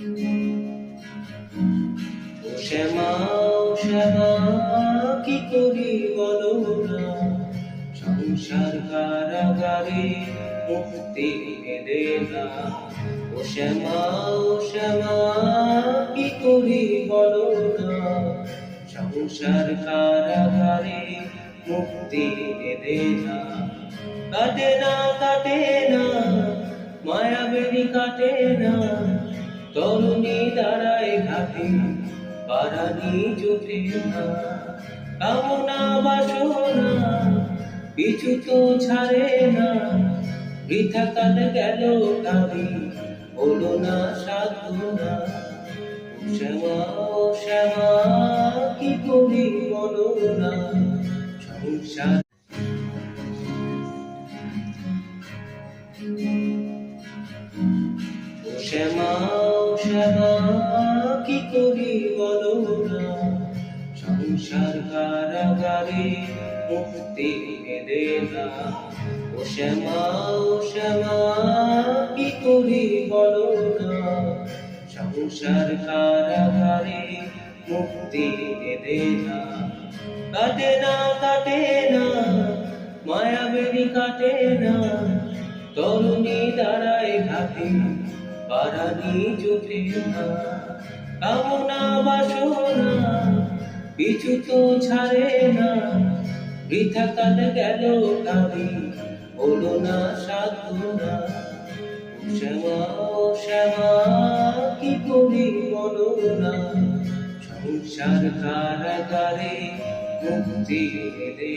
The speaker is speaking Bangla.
ও শ্যামা ও শ্যামা কি করি বলো না, সংসার কারাগারে মুক্তি মেলে না। ও শ্যামা ও শ্যামা কি করি বলো না, সংসার কারাগারে মুক্তি মেলে না। কাটে না কাটে না মায়াবেরি কাটে না, তরুণী দাঁড়ায় ঘাটে পারানি জোটে না। কামনা বাসনা পিছু তো ছাড়ে না, বৃথা কাল গেল কালি হলো না সাধনা। ও শ্যামা ও শ্যামা কি করি বলো না, সংসার ও শ্যামা ও শ্যামা কি করি বলো না, সংসার কারাগারে মুক্তি মেলে না। ও শ্যামা ও শ্যামা কি করি বলো না, সংসার কারাগারে মুক্তি মেলে না। কাটে না কাটে না মায়াবেরি কাটে না, তরুণী দাঁড়ায় ঘাটে পারানি জোটে না। কামনা বাসনা পিছু তো ছাড়ে না, বৃথা কাল গেল কালি হলো না সাধনা। ও শ্যামা ও শ্যামা কি করি বলো না, সংসার কারাগারে মুক্তি মেলে।